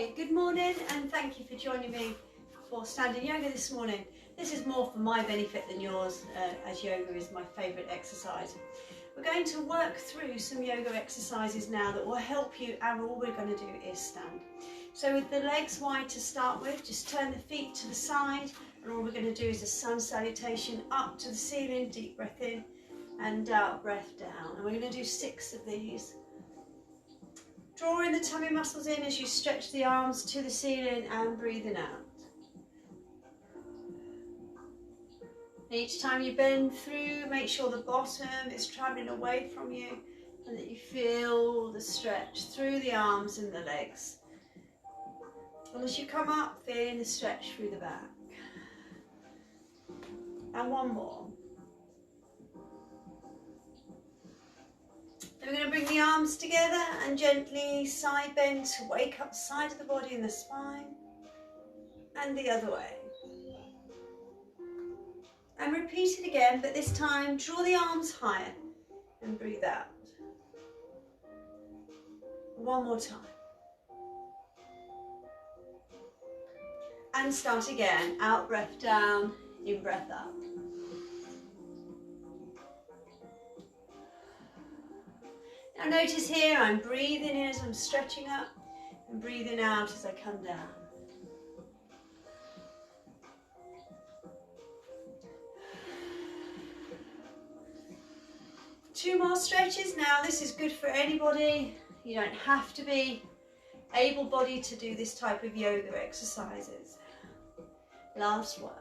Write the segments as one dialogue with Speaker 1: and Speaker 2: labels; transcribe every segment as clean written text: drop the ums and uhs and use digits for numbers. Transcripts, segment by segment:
Speaker 1: Hi, good morning and thank you for joining me for standing yoga this morning. This is more for my benefit than yours, as yoga is my favourite exercise. We're going to work through some yoga exercises now that will help you, and all we're going to do is stand. So with the legs wide to start with, just turn the feet to the side, and all we're going to do is a sun salutation up to the ceiling, deep breath in and out, breath down. And we're going to do 6 of these. Drawing the tummy muscles in as you stretch the arms to the ceiling and breathing out. Each time you bend through, make sure the bottom is travelling away from you and that you feel the stretch through the arms and the legs. And as you come up, feeling the stretch through the back. And one more. Then we're going to bring the arms together and gently side bend to wake up the side of the body and the spine. And the other way. And repeat it again, but this time draw the arms higher and breathe out. One more time. And start again. Out, breath down, in, breath up. Now notice here I'm breathing in as I'm stretching up and breathing out as I come down. Two more stretches. Now this is good for anybody. You don't have to be able-bodied to do this type of yoga exercises. Last one.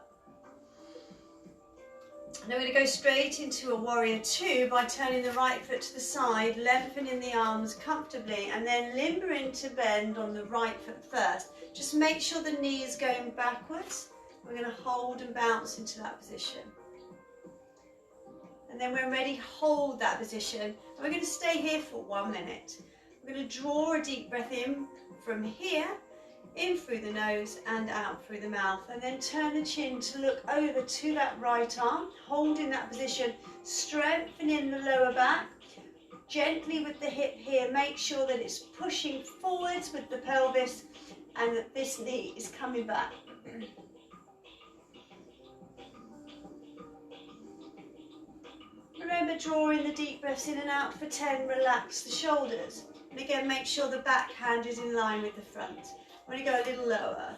Speaker 1: And then we're going to go straight into a warrior 2 by turning the right foot to the side, lengthening the arms comfortably, and then limber into bend on the right foot first. Just make sure the knee is going backwards. We're going to hold and bounce into that position. And then when ready, hold that position. And we're going to stay here for 1 minute. We're going to draw a deep breath in from here, in through the nose and out through the mouth, and then turn the chin to look over to that right arm, holding that position, strengthening the lower back, gently with the hip here, make sure that it's pushing forwards with the pelvis and that this knee is coming back. Remember drawing the deep breaths in and out for 10, relax the shoulders, and again make sure the back hand is in line with the front. I'm going to go a little lower.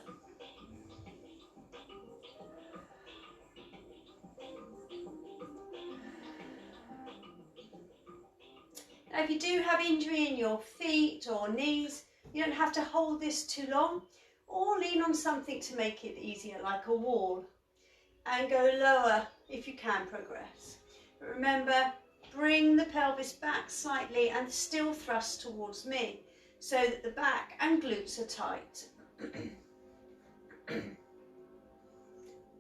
Speaker 1: Now if you do have injury in your feet or knees, you don't have to hold this too long, or lean on something to make it easier, like a wall, and go lower if you can progress. But remember, bring the pelvis back slightly and still thrust towards me, so that the back and glutes are tight.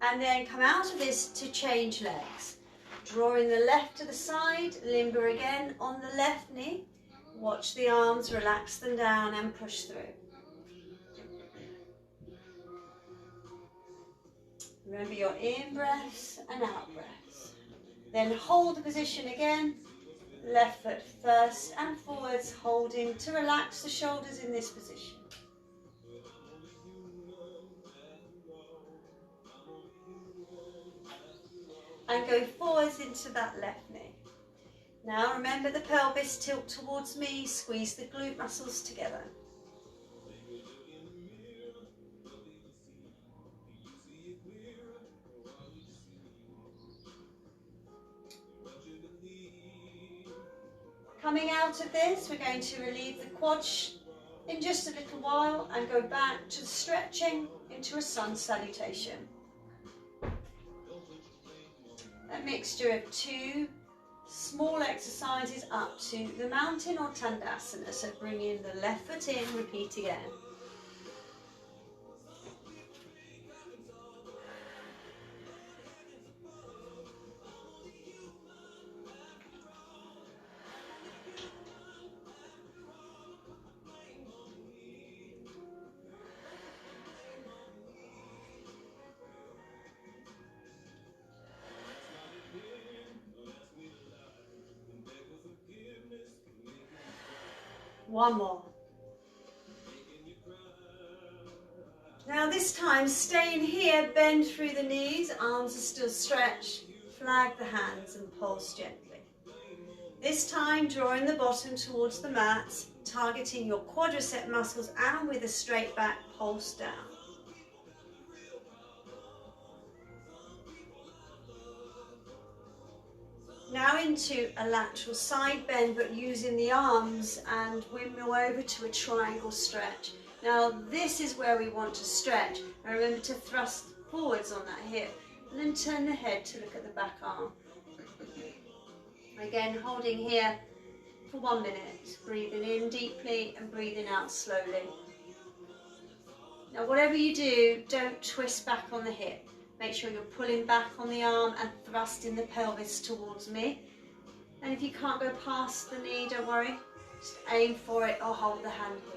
Speaker 1: And then come out of this to change legs. Drawing the left to the side, limber again on the left knee. Watch the arms, relax them down and push through. Remember your in breaths and out breaths. Then hold the position again. Left foot first and forwards, holding to relax the shoulders in this position. And go forwards into that left knee. Now remember the pelvis, tilt towards me, squeeze the glute muscles together. Coming out of this, we're going to relieve the quads in just a little while and go back to stretching into a sun salutation. A mixture of 2 small exercises up to the mountain or Tandasana. So bring in the left foot in, repeat again. One more. Now this time, staying here, bend through the knees, arms are still stretched, flag the hands and pulse gently. This time, drawing the bottom towards the mat, targeting your quadricep muscles, and with a straight back, pulse down. Now into a lateral side bend, but using the arms, and windmill over to a triangle stretch. Now this is where we want to stretch. And remember to thrust forwards on that hip, and then turn the head to look at the back arm. Again, holding here for 1 minute, breathing in deeply and breathing out slowly. Now whatever you do, don't twist back on the hip. Make sure you're pulling back on the arm and thrusting the pelvis towards me. And if you can't go past the knee, don't worry. Just aim for it or hold the hand here.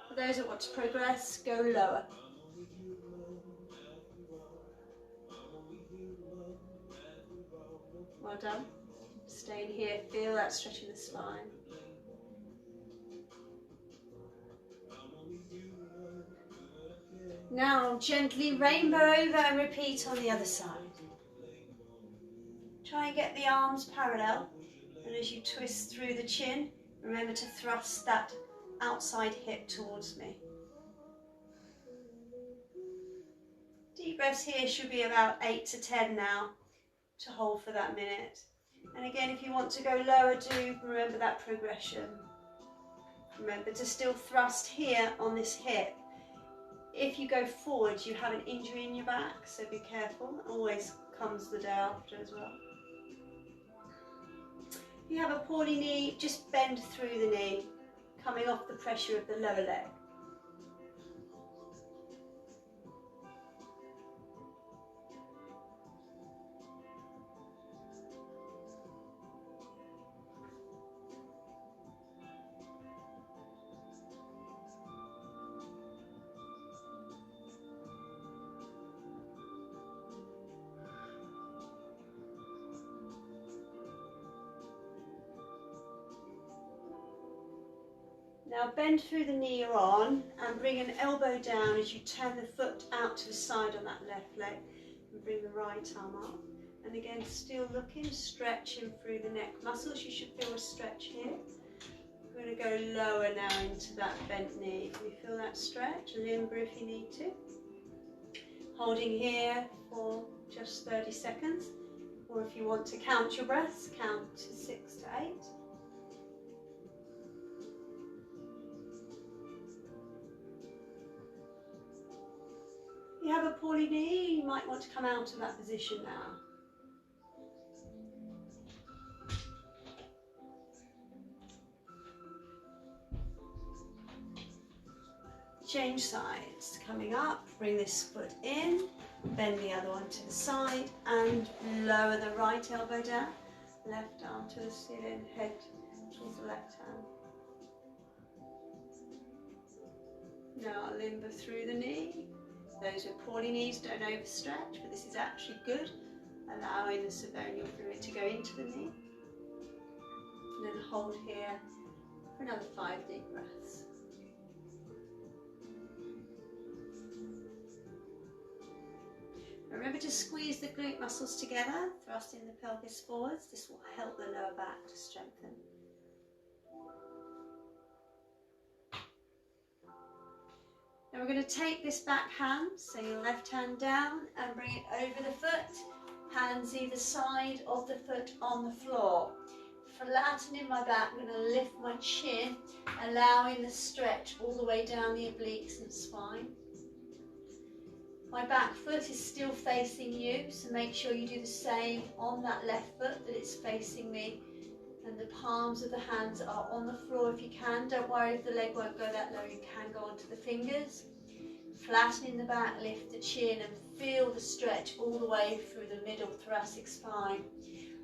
Speaker 1: For those that want to progress, go lower. Well done. Staying here, feel that stretch in the spine. Now gently rainbow over and repeat on the other side. Try and get the arms parallel, and as you twist through the chin, remember to thrust that outside hip towards me. Deep breaths here should be about 8 to 10 now to hold for that minute. And again, if you want to go lower, do remember that progression. Remember to still thrust here on this hip. If you go forward, you have an injury in your back, so be careful. It always comes the day after as well. If you have a poorly knee, just bend through the knee, coming off the pressure of the lower leg. Now bend through the knee you're on and bring an elbow down as you turn the foot out to the side on that left leg, and bring the right arm up. And again, still looking, stretching through the neck muscles. You should feel a stretch here. We're going to go lower now into that bent knee. Can you feel that stretch? Limber if you need to. Holding here for just 30 seconds. Or if you want to count your breaths, count to 6 to 8. If you have a poorly knee, you might want to come out of that position now. Change sides, coming up, bring this foot in, bend the other one to the side and lower the right elbow down, left arm to the ceiling, head towards the left hand. Now limber through the knee. Those with poorly knees don't overstretch, but this is actually good, allowing the synovial fluid to go into the knee. And then hold here for another 5 deep breaths. Remember to squeeze the glute muscles together, thrusting the pelvis forwards. This will help the lower back to strengthen. Now we're going to take this back hand, so your left hand down and bring it over the foot, hands either side of the foot on the floor. Flattening my back, I'm going to lift my chin, allowing the stretch all the way down the obliques and spine. My back foot is still facing you, so make sure you do the same on that left foot, that it's facing me. And the palms of the hands are on the floor if you can. Don't worry if the leg won't go that low, you can go onto the fingers. Flattening the back, lift the chin and feel the stretch all the way through the middle thoracic spine.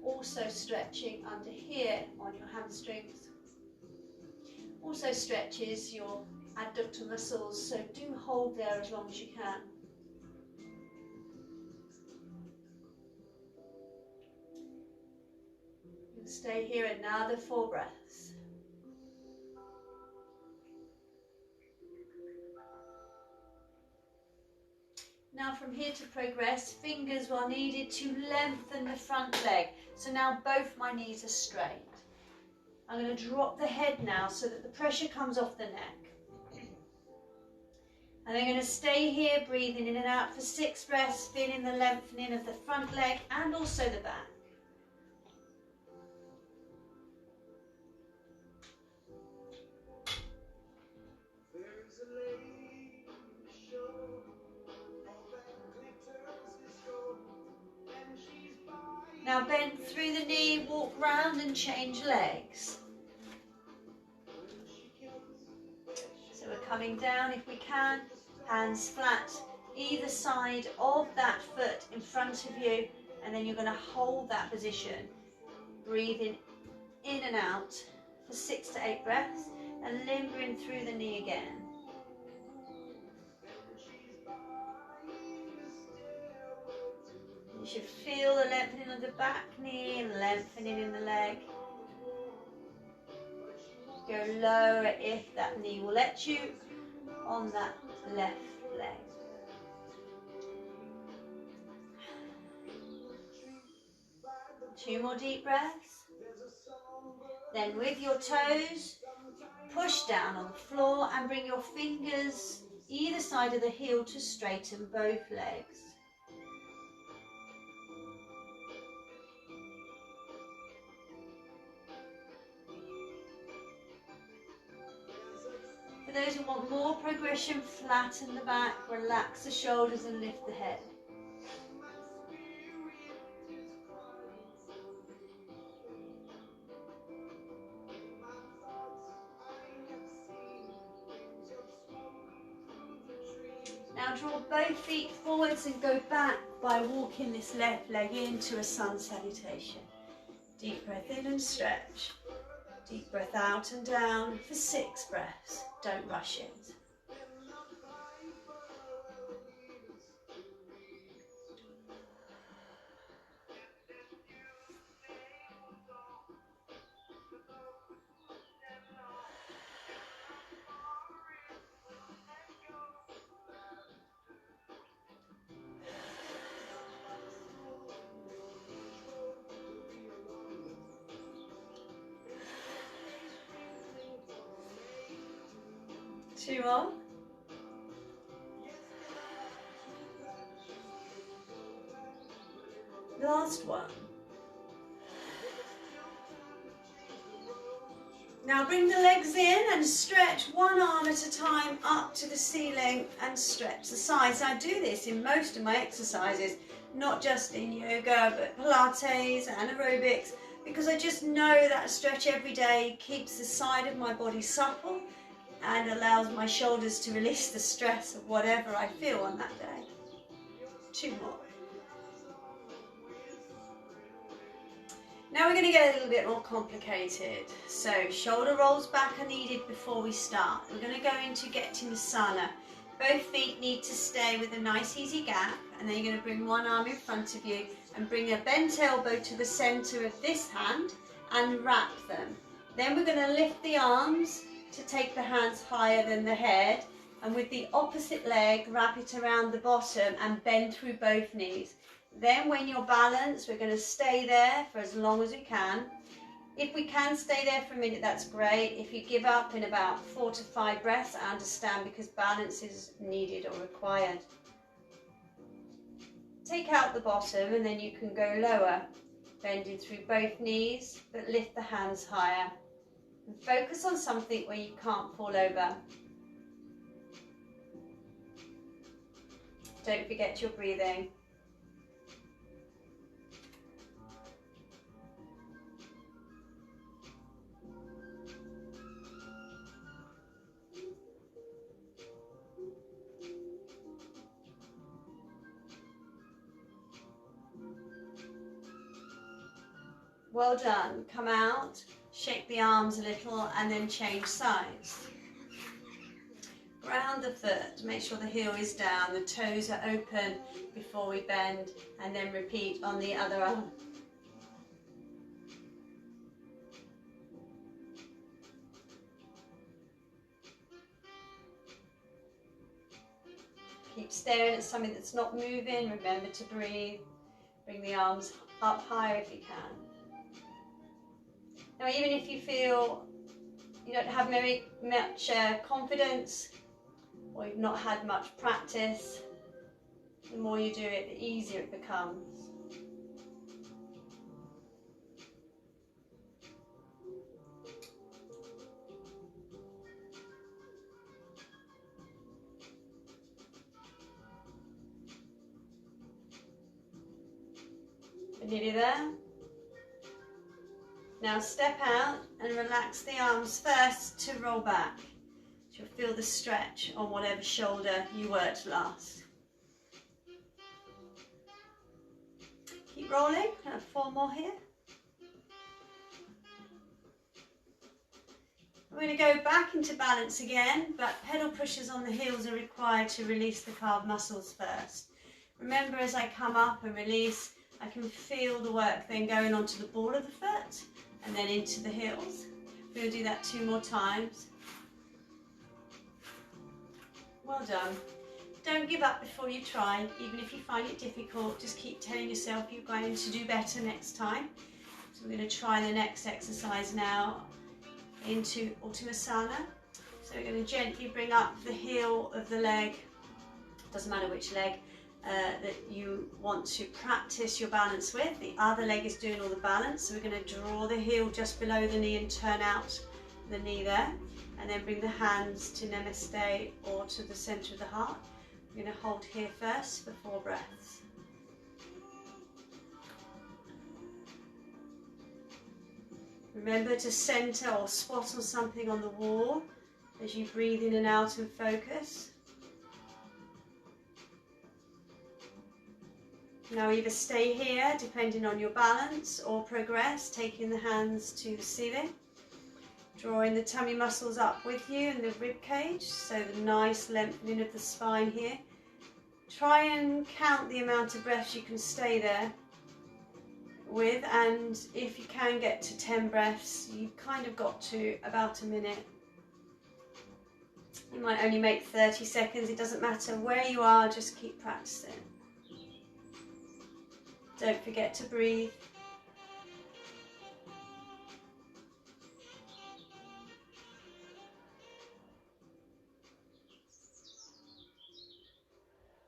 Speaker 1: Also stretching under here on your hamstrings. Also stretches your adductor muscles, so do hold there as long as you can. Stay here another 4 breaths. Now from here to progress, fingers are needed to lengthen the front leg. So now both my knees are straight. I'm going to drop the head now so that the pressure comes off the neck. And I'm going to stay here, breathing in and out for 6 breaths, feeling the lengthening of the front leg and also the back. Now bend through the knee, walk round and change legs. So we're coming down if we can, hands flat either side of that foot in front of you, and then you're going to hold that position, breathing in and out for 6 to 8 breaths and limbering through the knee again. You should feel the lengthening of the back knee and lengthening in the leg. Go lower if that knee will let you on that left leg. Two more deep breaths. Then with your toes, push down on the floor and bring your fingers either side of the heel to straighten both legs. For those who want more progression, flatten the back, relax the shoulders and lift the head. Now draw both feet forwards and go back by walking this left leg into a sun salutation. Deep breath in and stretch. Deep breath out and down for 6 breaths. Don't rush it. Two more. Last one. Now bring the legs in and stretch one arm at a time up to the ceiling and stretch the sides. I do this in most of my exercises, not just in yoga, but Pilates and aerobics, because I just know that a stretch every day keeps the side of my body supple and allows my shoulders to release the stress of whatever I feel on that day. 2 more. Now we're going to get a little bit more complicated. So shoulder rolls back are needed before we start. We're going to go into Ultimasana. Both feet need to stay with a nice easy gap, and then you're going to bring one arm in front of you and bring a bent elbow to the center of this hand and wrap them. Then we're going to lift the arms to take the hands higher than the head, and with the opposite leg wrap it around the bottom and bend through both knees. Then when you're balanced, we're going to stay there for as long as we can. If we can stay there for a minute, that's great. If you give up in about 4 to 5 breaths, I understand, because balance is needed or required. Take out the bottom and then you can go lower, bending through both knees, but lift the hands higher. And focus on something where you can't fall over. Don't forget your breathing. Well done. Come out, shake the arms a little and then change sides. Ground the foot, make sure the heel is down, the toes are open before we bend, and then repeat on the other arm. staring at something that's not moving, remember to breathe. Bring the arms up higher if you can. Now, even if you feel you don't have very much confidence, or you've not had much practice, the more you do it, the easier it becomes. We're nearly there. Now step out and relax the arms first to roll back. You'll feel the stretch on whatever shoulder you worked last. Keep rolling. I have 4 more here. We're going to go back into balance again, but pedal pushes on the heels are required to release the calf muscles first. Remember, as I come up and release, I can feel the work then going onto the ball of the foot and then into the heels. We're going to do that 2 more times. Well done. Don't give up before you try, even if you find it difficult. Just keep telling yourself you're going to do better next time. So we're going to try the next exercise now into Ultimasana. So we're going to gently bring up the heel of the leg, doesn't matter which leg that you want to practice your balance with. The other leg is doing all the balance, so we're going to draw the heel just below the knee and turn out the knee there, and then bring the hands to Namaste or to the center of the heart. We're going to hold here first for 4 breaths. Remember to center or spot on something on the wall as you breathe in and out and focus. Now either stay here, depending on your balance, or progress, taking the hands to the ceiling. Drawing the tummy muscles up with you and the rib cage, so the nice lengthening of the spine here. Try and count the amount of breaths you can stay there with, and if you can get to 10 breaths, you've kind of got to about a minute. You might only make 30 seconds, it doesn't matter where you are, just keep practicing. Don't forget to breathe.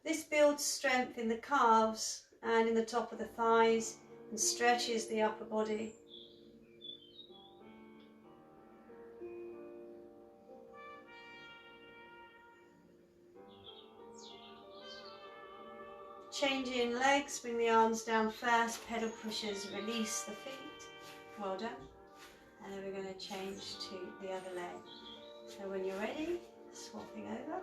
Speaker 1: This builds strength in the calves and in the top of the thighs and stretches the upper body. Changing legs, bring the arms down first, pedal pushes, release the feet. Well done. And then we're going to change to the other leg. So when you're ready, swapping over.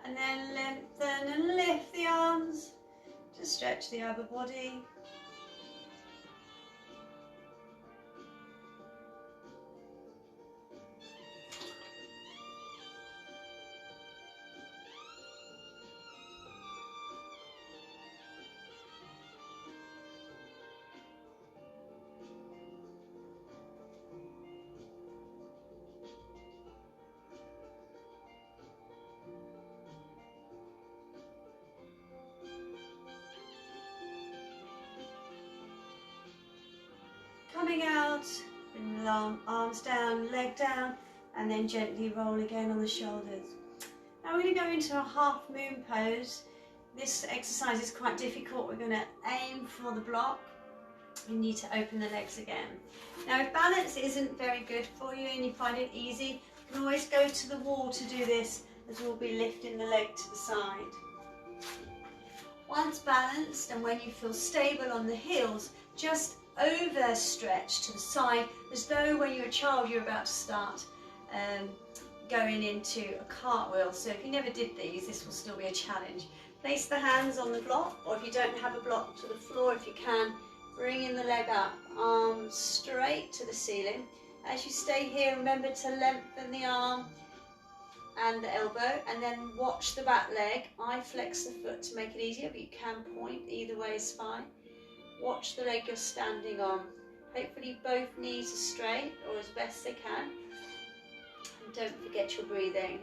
Speaker 1: And then lengthen and lift the arms to stretch the upper body. Coming out, bring the arms down, leg down, and then gently roll again on the shoulders. Now we're going to go into a half moon pose. This exercise is quite difficult. We're going to aim for the block. You need to open the legs again. Now if balance isn't very good for you and you find it easy, you can always go to the wall to do this, as we'll be lifting the leg to the side. Once balanced and when you feel stable on the heels, just overstretch to the side, as though when you're a child you're about to start going into a cartwheel. So if you never did these, this will still be a challenge. Place the hands on the block, or if you don't have a block, to the floor if you can. Bringing the leg up, arms straight to the ceiling. As you stay here, remember to lengthen the arm and the elbow, and then watch the back leg. I flex the foot to make it easier, but you can point, either way is fine. Watch the leg you're standing on. Hopefully both knees are straight, or as best they can. And don't forget your breathing.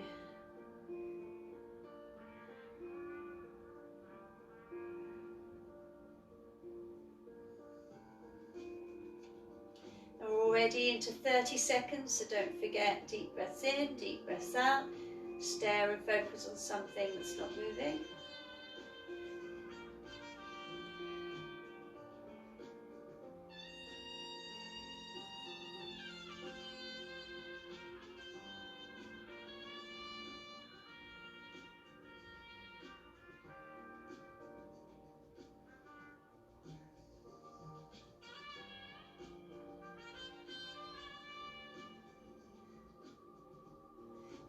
Speaker 1: We're already into 30 seconds, so don't forget, deep breaths in, deep breaths out. Stare and focus on something that's not moving.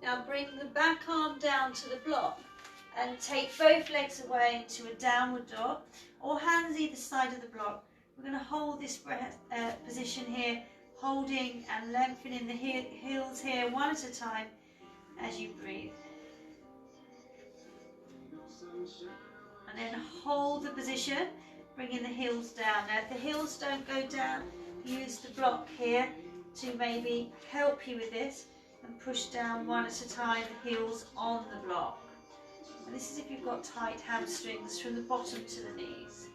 Speaker 1: Now bring the back arm down to the block and take both legs away into a downward dog, or hands either side of the block. We're going to hold this position here, holding and lengthening the heels here one at a time as you breathe. And then hold the position, bringing the heels down. Now if the heels don't go down, use the block here to maybe help you with this, and push down one at a time, the heels on the block. And this is if you've got tight hamstrings from the bottom to the knees.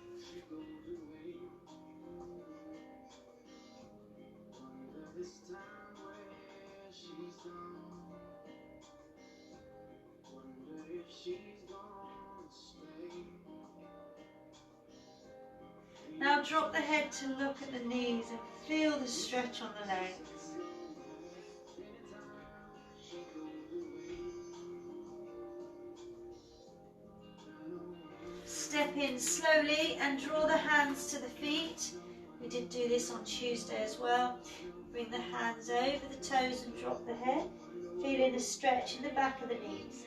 Speaker 1: Now drop the head to look at the knees and feel the stretch on the legs. Step in slowly and draw the hands to the feet. We did do this on Tuesday as well. Bring the hands over the toes and drop the head, feeling a stretch in the back of the knees.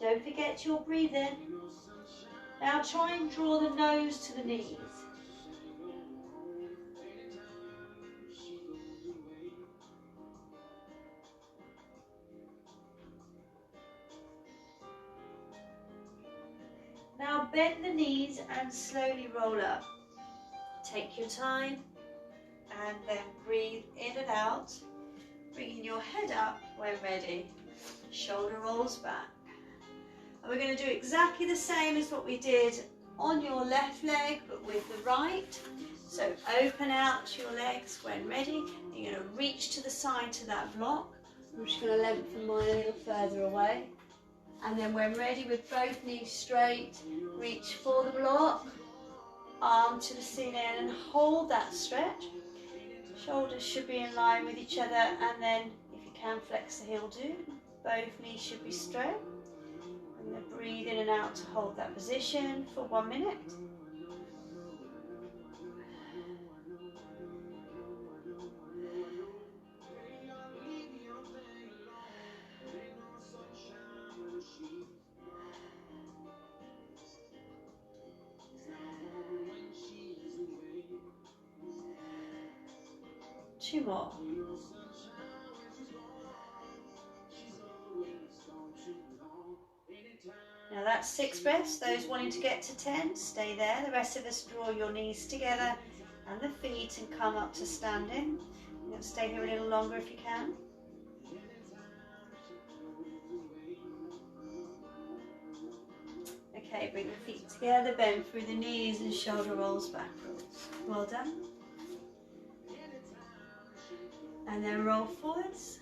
Speaker 1: Don't forget your breathing. Now try and draw the nose to the knees. Now bend the knees and slowly roll up. Take your time and then breathe in and out, bringing your head up when ready. Shoulder rolls back. And we're going to do exactly the same as what we did on your left leg, but with the right. So open out your legs when ready. You're going to reach to the side to that block. I'm just going to lengthen mine a little further away. And then when ready, with both knees straight, reach for the block, arm to the ceiling, and hold that stretch. Shoulders should be in line with each other, and then if you can flex the heel, do. Both knees should be straight. And then breathe in and out to hold that position for 1 minute. Two more. Now that's 6 breaths. Those wanting to get to 10, stay there. The rest of us, draw your knees together and the feet and come up to standing. You're going to stay here a little longer if you can. Okay, bring the feet together, bend through the knees and shoulder rolls backwards. Well done. And then roll forwards.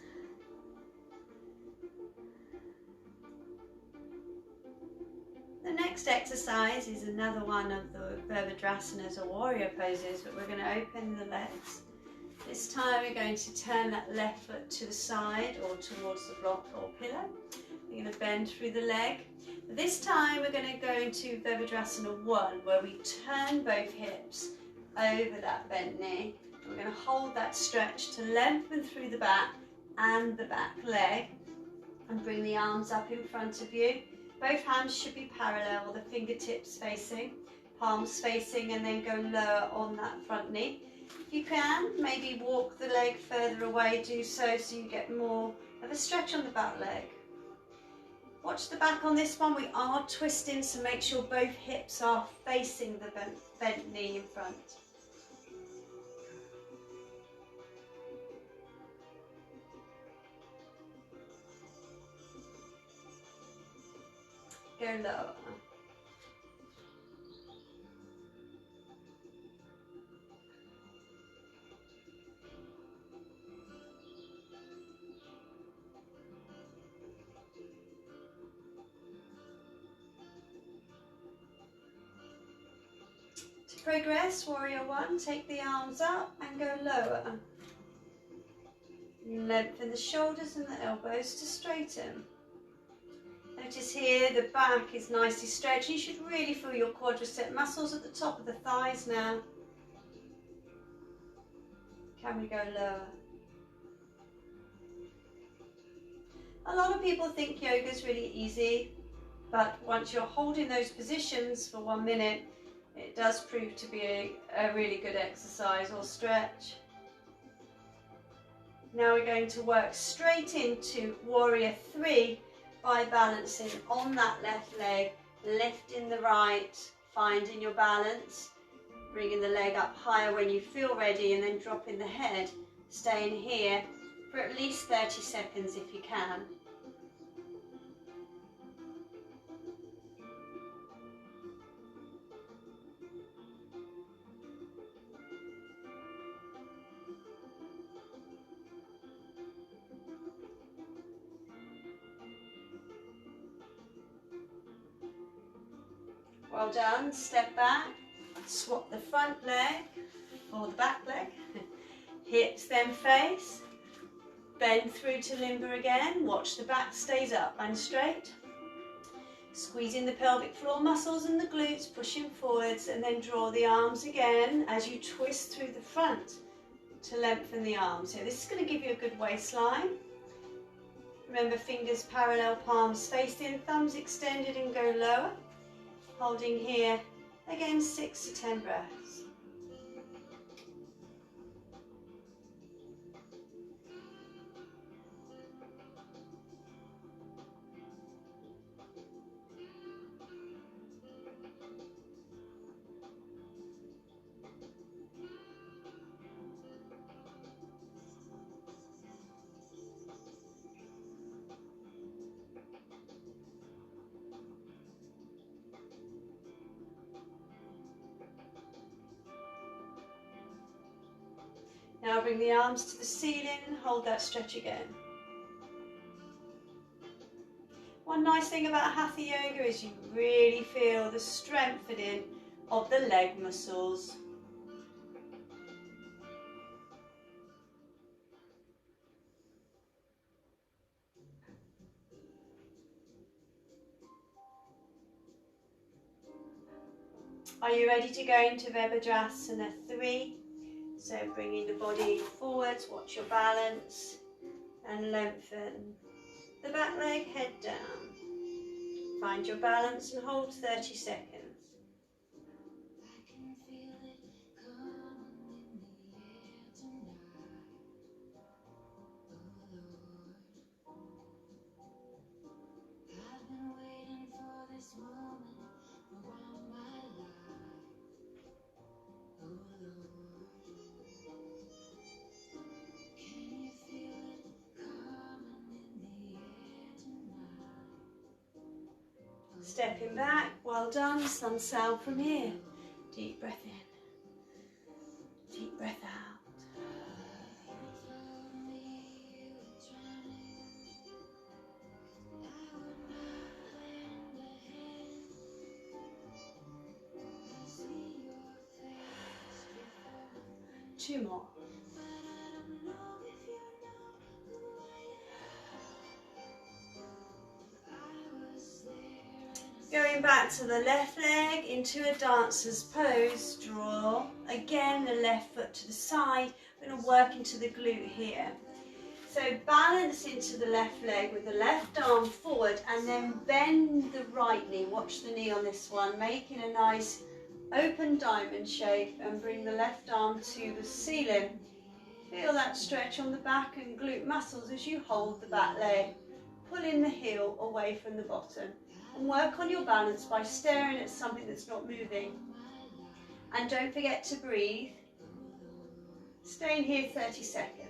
Speaker 1: The next exercise is another one of the Virabhadrasanas or warrior poses, but we're going to open the legs, This time we're going to turn that left foot to the side or towards the block or pillow. We're going to bend through the leg. This time we're going to go into Virabhadrasana 1, where we turn both hips over that bent knee. We're going to hold that stretch to lengthen through the back and the back leg, and bring the arms up in front of you. Both hands should be parallel, the fingertips facing, palms facing, and then go lower on that front knee. If you can, maybe walk the leg further away, do so you get more of a stretch on the back leg. Watch the back on this one. We are twisting, so make sure both hips are facing the bent knee in front. Go lower. To progress, Warrior 1, take the arms up and go lower. Lengthen the shoulders and the elbows to straighten. Notice here the back is nicely stretched. You should really feel your quadricep muscles at the top of the thighs now. Can we go lower? A lot of people think yoga is really easy, but once you're holding those positions for 1 minute, it does prove to be a really good exercise or stretch. Now we're going to work straight into Warrior 3 by balancing on that left leg, lifting the right, finding your balance, bringing the leg up higher when you feel ready, and then dropping the head, staying here for at least 30 seconds if you can. Well done. Step back, swap the front leg for the back leg, hips then face, bend through to limber again, watch the back stays up and straight, squeezing the pelvic floor muscles and the glutes, pushing forwards, and then draw the arms again as you twist through the front to lengthen the arms. So this is going to give you a good waistline. Remember, fingers parallel, palms facing, thumbs extended, and go lower. Holding here, again 6 to 10 breaths. Now bring the arms to the ceiling and hold that stretch again. One nice thing about Hatha yoga is you really feel the strengthening of the leg muscles. Are you ready to go into Virabhadrasana 3? So bringing the body forwards, watch your balance, and lengthen the back leg, head down. Find your balance and hold 30 seconds. Stepping back, well done, sun sound from here. Deep breath in, deep breath out. 2 more. Going back to the left leg into a dancer's pose, draw. Again, the left foot to the side. We're going to work into the glute here. So balance into the left leg with the left arm forward and then bend the right knee. Watch the knee on this one, making a nice open diamond shape and bring the left arm to the ceiling. Feel that stretch on the back and glute muscles as you hold the back leg. Pulling the heel away from the bottom. And work on your balance by staring at something that's not moving. And don't forget to breathe. Staying here 30 seconds.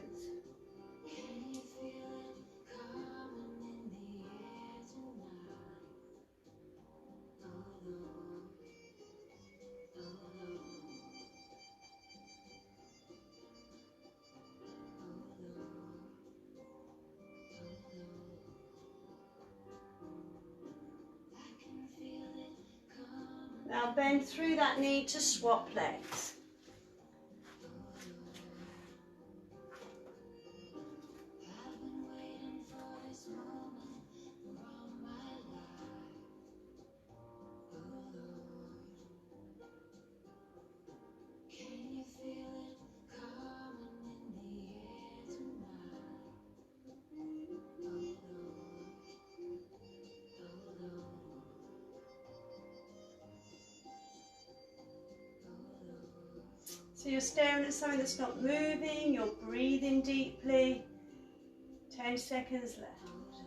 Speaker 1: Now bend through that knee to swap legs. So you're staring at something that's not moving, you're breathing deeply. 10 seconds left.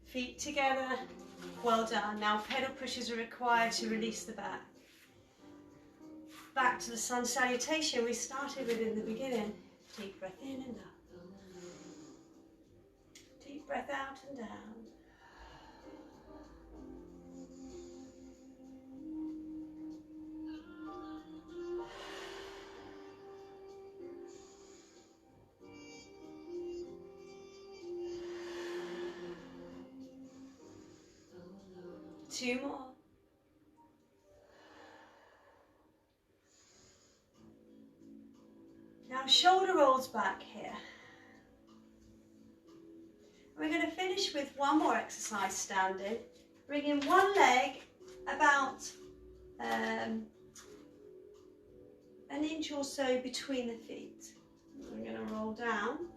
Speaker 1: Feet together. Well done. Now pedal pushes are required to release the back. Back to the sun salutation we started with in the beginning. Deep breath in and up. Deep breath out and down. Two more. Now shoulder rolls back here. We're going to finish with one more exercise standing, bringing one leg about an inch or so between the feet. We're going to roll down,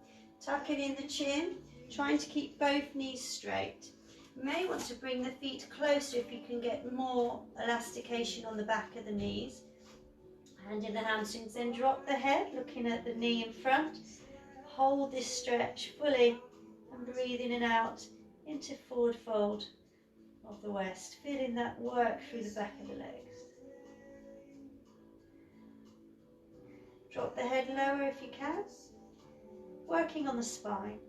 Speaker 1: tucking in the chin, trying to keep both knees straight. You may want to bring the feet closer if you can get more elastication on the back of the knees. Hand in the hamstrings, then drop the head, looking at the knee in front. Hold this stretch fully and breathe in and out into forward fold of the west. Feeling that work through the back of the legs. Drop the head lower if you can. Working on the spine.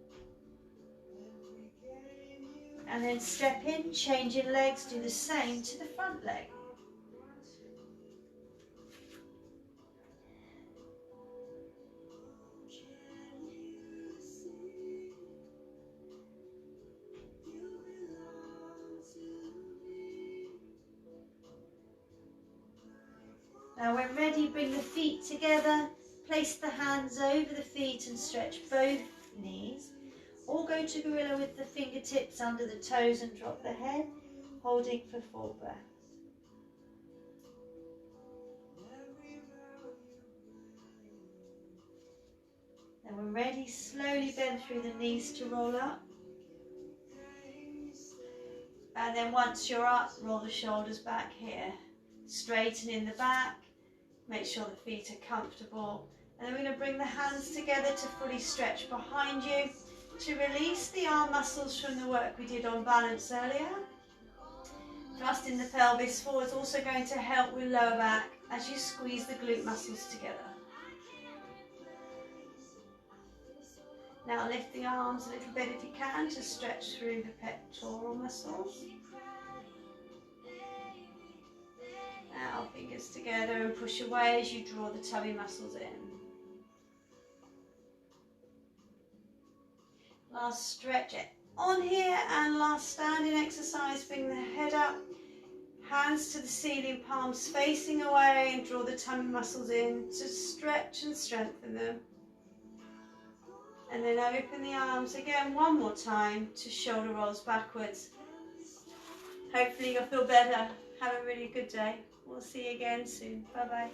Speaker 1: And then step in, changing legs, do the same to the front leg. Now when ready, bring the feet together, place the hands over the feet and stretch both knees. Or go to gorilla with the fingertips under the toes and drop the head, holding for 4 breaths. Then when ready, slowly bend through the knees to roll up. And then once you're up, roll the shoulders back here. Straightening the back, make sure the feet are comfortable. And then we're going to bring the hands together to fully stretch behind you. To release the arm muscles from the work we did on balance earlier. Thrusting the pelvis forward is also going to help with lower back as you squeeze the glute muscles together. Now lift the arms a little bit if you can to stretch through the pectoral muscles. Now fingers together and push away as you draw the tummy muscles in. Last stretch it on here and last standing exercise. Bring the head up, hands to the ceiling, palms facing away, and draw the tummy muscles in to stretch and strengthen them. And then open the arms again one more time to shoulder rolls backwards. Hopefully you'll feel better. Have a really good day. We'll see you again soon. Bye bye.